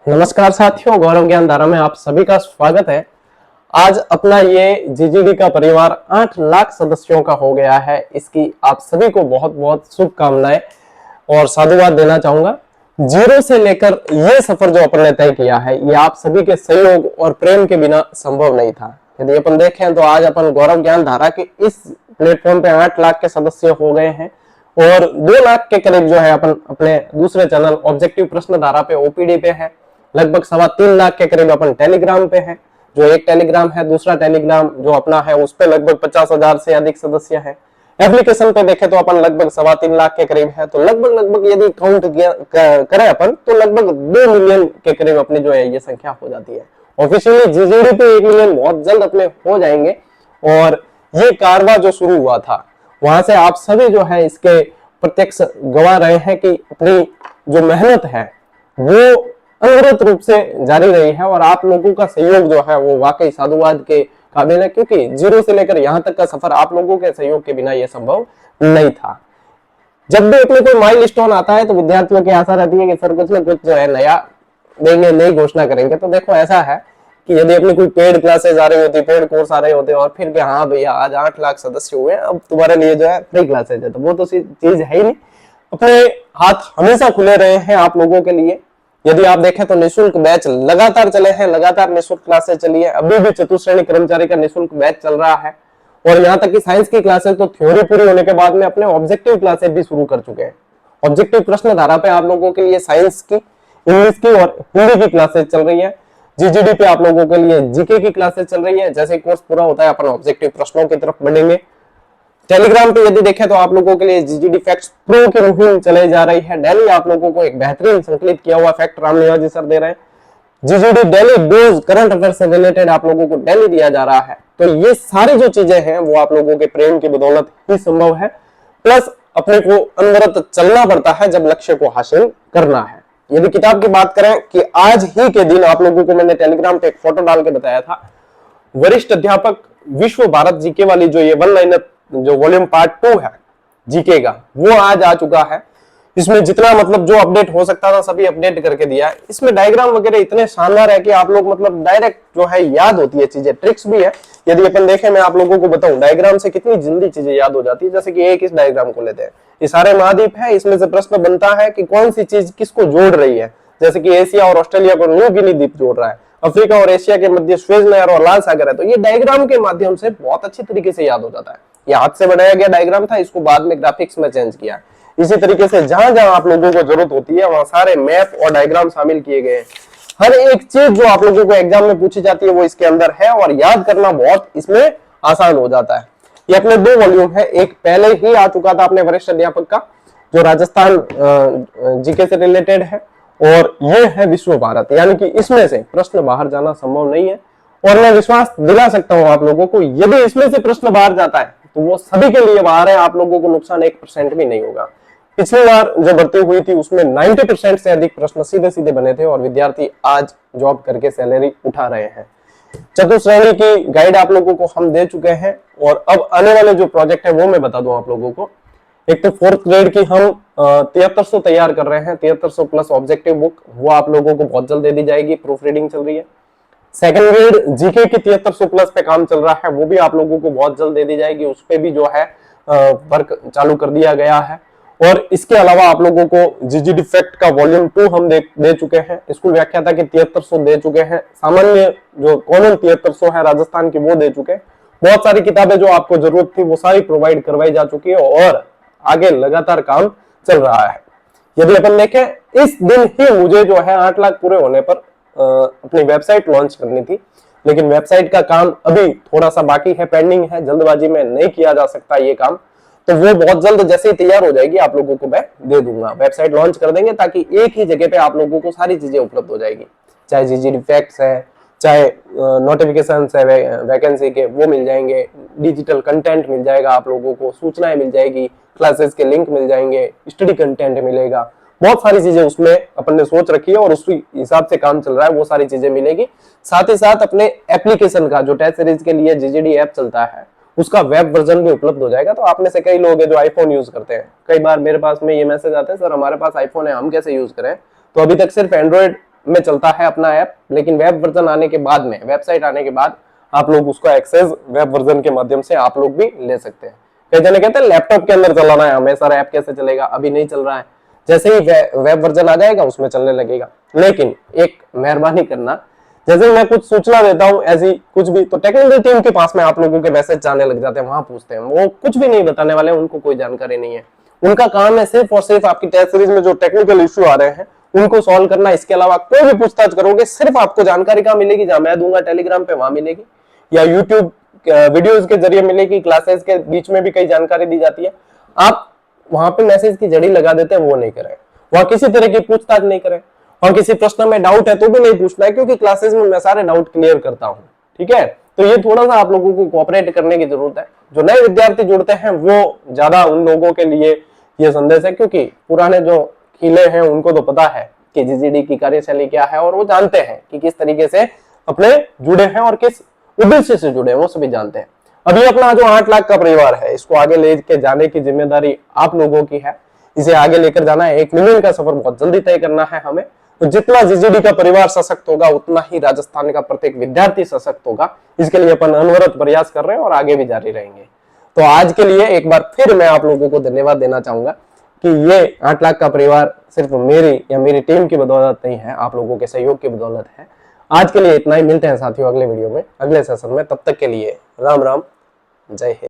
नमस्कार साथियों, गौरव ज्ञान धारा में आप सभी का स्वागत है। आज अपना ये जीजीडी का परिवार 8 लाख सदस्यों का हो गया है। इसकी आप सभी को बहुत बहुत शुभकामनाएं और साधुवाद देना चाहूंगा। जीरो से लेकर ये सफर जो अपन ने तय किया है, ये आप सभी के सहयोग और प्रेम के बिना संभव नहीं था। यदि अपन देखें तो आज अपन गौरव ज्ञान धारा के इस प्लेटफॉर्म पे 8 लाख के सदस्य हो गए हैं और 2 लाख के करीब जो है अपन अपने दूसरे चैनल ऑब्जेक्टिव प्रश्न धारा पे ओपीडी पे है। लगभग 3.25 लाख के करीब अपन टेलीग्राम पे है। जो एक टेलीग्राम है, दूसरा टेलीग्राम जो अपना है उस पे लगभग 50,000 से अधिक सदस्य है। एप्लीकेशन पे देखें तो अपन लगभग 3.25 लाख के करीब है। तो लगभग यदि काउंट करें अपन तो लगभग 2 मिलियन के करीब अपनी जो है ये संख्या हो जाती है। ऑफिशियली जीजीडी पे 1 मिलियन बहुत जल्द अपने हो जाएंगे। और ये कारवा जो शुरू हुआ था वहां से आप सभी जो है इसके प्रत्यक्ष गवाह रहे हैं कि अपनी जो मेहनत है वो अनवरत रूप से जारी रही है और आप लोगों का सहयोग जो है वो वाकई साधुवाद के काबिल है, क्योंकि जीरो से लेकर यहाँ तक का सफर आप लोगों के सहयोग के बिना यह संभव नहीं था। जब भी अपने कोई माइलस्टोन आता है तो विद्यार्थियों की आशा रहती है कि सर कुछ ना कुछ जो है नया देंगे, नई घोषणा करेंगे। तो देखो ऐसा है कि यदि अपनी कोई पेड क्लासेस आ रही होती, पेड कोर्स आ रहे होते और फिर कि हाँ भैया आज 8 लाख सदस्य हुए, अब तुम्हारे लिए जो है फ्री क्लासेज है, तो वो तो चीज है ही नहीं। अपने हाथ हमेशा खुले रहे हैं आप लोगों के लिए। यदि आप देखें तो निःशुल्क बैच लगातार चले हैं, लगातार निःशुल्क क्लासेस चली है। अभी भी चतुश्रेणी कर्मचारी का निःशुल्क बैच चल रहा है और यहाँ तक कि साइंस की क्लासेस तो थ्योरी पूरी होने के बाद में अपने ऑब्जेक्टिव क्लासेस भी शुरू कर चुके हैं। ऑब्जेक्टिव प्रश्न धारा पे आप लोगों के लिए साइंस की, इंग्लिश की और हिंदी की क्लासेस चल रही है। जीजीडी पे आप लोगों के लिए जीके की क्लासेस चल रही है। जैसे कोर्स पूरा होता है अपन ऑब्जेक्टिव प्रश्नों की तरफ बढ़ेंगे। टेलीग्राम पे यदि देखें तो आप लोगों के लिए जीजीडी फैक्ट्स प्रो की मुहिम चले जा रही है। डेली आप लोगों को एक बेहतरीन संकलित किया हुआ फैक्ट राम निवाजी सर दे रहे हैं। जीजीडी डेली डोज करंट अफेयर से रिलेटेड आप लोगों को डेली दिया जा रहा है। तो ये सारी जो चीजें हैं वो आप लोगों के प्रेम की बदौलत ही संभव है। प्लस अपने को अनवरत चलना पड़ता है जब लक्ष्य को हासिल करना है। यदि किताब की बात करें कि आज ही के दिन आप लोगों को मैंने टेलीग्राम पे एक फोटो डाल के बताया था, वरिष्ठ अध्यापक विश्व भारत जीके वाली जो ये 1 लाइनर जो वॉल्यूम पार्ट 2 है जीके का, वो आज आ चुका है। इसमें जितना मतलब जो अपडेट हो सकता था सभी अपडेट करके दिया है। इसमें डायग्राम वगैरह इतने शानदार है कि आप लोग मतलब डायरेक्ट जो है याद होती है चीजें, ट्रिक्स भी है। यदि अपन देखें, मैं आप लोगों को बताऊं डायग्राम से कितनी जल्दी चीजें याद हो जाती है। जैसे कि एक इस डायग्राम को लेते हैं, ये सारे महाद्वीप है, इसमें से प्रश्न बनता है कि कौन सी चीज किसको जोड़ रही है। जैसे कि एशिया और ऑस्ट्रेलिया को न्यू गिनी द्वीप जोड़ रहा है, अफ्रीका और एशिया के मध्य स्वेज नहर और लाल सागर है। तो ये डायग्राम के माध्यम से बहुत अच्छी तरीके से याद हो जाता है। ये हाथ से बनाया गया डायग्राम था, इसको बाद में ग्राफिक्स में चेंज किया। इसी तरीके से जहां जहां आप लोगों को जरूरत होती है वहां सारे मैप और डायग्राम शामिल किए गए हैं। हर एक चीज जो आप लोगों को एग्जाम में पूछी जाती है वो इसके अंदर है और याद करना बहुत इसमें आसान हो जाता है। ये अपने 2 वॉल्यूम है। एक पहले ही आ चुका था अपने वरिष्ठ अध्यापक का जो राजस्थान जीके से रिलेटेड है, और ये है विश्व भारत, यानी कि इसमें से प्रश्न बाहर जाना संभव नहीं है। और मैं विश्वास दिला सकता हूं आप लोगों को, यदि इसमें से प्रश्न बाहर जाता है तो वो सभी के लिए बाहर है, आप लोगों को नुकसान 1% भी नहीं होगा। पिछली बार जो भर्ती हुई थी उसमें 90% से अधिक प्रश्न सीधे सीधे बने थे और विद्यार्थी आज जॉब करके सैलरी उठा रहे हैं। चतुश्रेणी की गाइड आप लोगों को हम दे चुके हैं और अब आने वाले जो प्रोजेक्ट है वो मैं बता दूं आप लोगों को। एक तो 4th ग्रेड की हम 7300 तैयार कर रहे हैं, 7300 प्लस ऑब्जेक्टिव बुक, वो आप लोगों को बहुत जल्द दे दी जाएगी, प्रूफ रीडिंग चल रही है। 2nd ग्रेड जीके की 7300 प्लस पे काम चल रहा है, वो भी आप लोगों को बहुत जल्द दे दी जाएगी। उस पे भी जो है वर्क चालू कर दिया गया है। और इसके अलावा आप लोगों को जीजीडी फैक्ट का वॉल्यूम 2 हम दे चुके हैं। स्कूल व्याख्याता की 7300 दे चुके हैं। सामान्य जो कॉमन 7300 है राजस्थान की वो दे चुके हैं। बहुत सारी किताबें जो आपको जरूरत थी वो सारी प्रोवाइड करवाई जा चुकी है और आगे लगातार काम चल रहा है। यदि अपन देखें, इस दिन ही मुझे जो है 8 लाख पूरे होने पर अपनी वेबसाइट लॉन्च करनी थी, लेकिन वेबसाइट का काम अभी थोड़ा सा बाकी है, पेंडिंग है, जल्दबाजी में नहीं किया जा सकता ये काम। तो वो बहुत जल्द जैसे ही तैयार हो जाएगी आप लोगों को मैं दे दूंगा। वेबसाइट लॉन्च कर देंगे ताकि एक ही जगह पे आप लोगों को सारी चीजें उपलब्ध हो जाएगी, चाहे जीजीडी फैक्ट्स है, चाहे नोटिफिकेशन है वैकेंसी के वो मिल जाएंगे, डिजिटल कंटेंट मिल जाएगा आप लोगों को, सूचनाएं मिल जाएगी, क्लासेस के लिंक मिल जाएंगे, स्टडी कंटेंट मिलेगा। बहुत सारी चीजें उसमें अपन ने सोच रखी है और उसी हिसाब से काम चल रहा है, वो सारी चीजें मिलेगी। साथ ही साथ अपने एप्लीकेशन का जो टेस्ट सीरीज के लिए जीजीडी ऐप चलता है उसका वेब वर्जन भी उपलब्ध हो जाएगा। तो आप में से कई लोग हैं जो आईफोन यूज करते हैं, कई बार मेरे पास में ये मैसेज आता है सर हमारे पास आईफोन है हम कैसे यूज करें, तो अभी तक सिर्फ एंड्रॉइड में चलता है अपना ऐप, लेकिन वेब वर्जन आने के बाद में, वेबसाइट आने के बाद आप लोग उसको एक्सेस वेब वर्जन के माध्यम से आप लोग भी ले सकते हैं। कई जने कहते हैं लैपटॉप के अंदर चलाना है हमें, सारा ऐप कैसे चलेगा, अभी नहीं चल रहा है, जैसे ही वेब वर्जन आ जाएगा उसमें चलने लगेगा। लेकिन एक मेहरबानी करना, जैसे मैं कुछ सूचना देता हूं ऐसी कुछ भी, तो टेक्निकल टीम के पास में आप लोगों के मैसेज जाने लग जाते हैं, वहां पूछते हैं, वो कुछ भी नहीं बताने वाले, उनको कोई जानकारी नहीं है। उनका काम है सिर्फ और सिर्फ आपकी टेस्ट सीरीज में जो टेक्निकल इश्यू आ रहे हैं उनको सॉल्व करना। इसके अलावा कोई भी पूछताछ करोगे सिर्फ आपको जानकारी कहां मिलेगी, जहां मैं दूंगा टेलीग्राम पे वहां मिलेगी, या यूट्यूब वीडियोस के जरिए मिलेगी, क्लासेस के बीच में भी कई जानकारी दी जाती है। आप वहां पे मैसेज की जड़ी लगा देते हैं, वो नहीं करें, वहां किसी तरह की पूछताछ नहीं करें, और किसी प्रश्न में डाउट है तो भी नहीं पूछना है, क्योंकि क्लासेस में मैं सारे डाउट क्लियर करता हूं। ठीक है, तो ये थोड़ा सा आप लोगों को कोऑपरेट करने की जरूरत है। जो नए विद्यार्थी जुड़ते हैं वो ज्यादा उन लोगों के लिए ये संदेश है, क्योंकि पुराने जो खिले हैं उनको तो पता है कि जीजीडी की कार्यशैली क्या है, और वो जानते हैं कि किस तरीके से अपने जुड़े हैं और किस उद्देश्य से जुड़े हैं, वो सभी जानते हैं। अभी अपना जो 8 लाख का परिवार है, इसको आगे लेके जाने की जिम्मेदारी आप लोगों की है। इसे आगे लेकर जाना है, 1 मिलियन का सफर बहुत जल्दी तय करना है हमें। तो जितना जीजीडी का परिवार सशक्त होगा उतना ही राजस्थान का प्रत्येक विद्यार्थी सशक्त होगा। इसके लिए अपन अनवरत प्रयास कर रहे हैं और आगे भी जारी रहेंगे। तो आज के लिए एक बार फिर मैं आप लोगों को धन्यवाद देना चाहूंगा कि ये 8 लाख का परिवार सिर्फ मेरी या मेरी टीम की बदौलत नहीं है, आप लोगों के सहयोग की बदौलत है। आज के लिए इतना ही, मिलते हैं साथियों अगले वीडियो में, अगले सेशन में। तब तक के लिए राम राम, जय हिंद।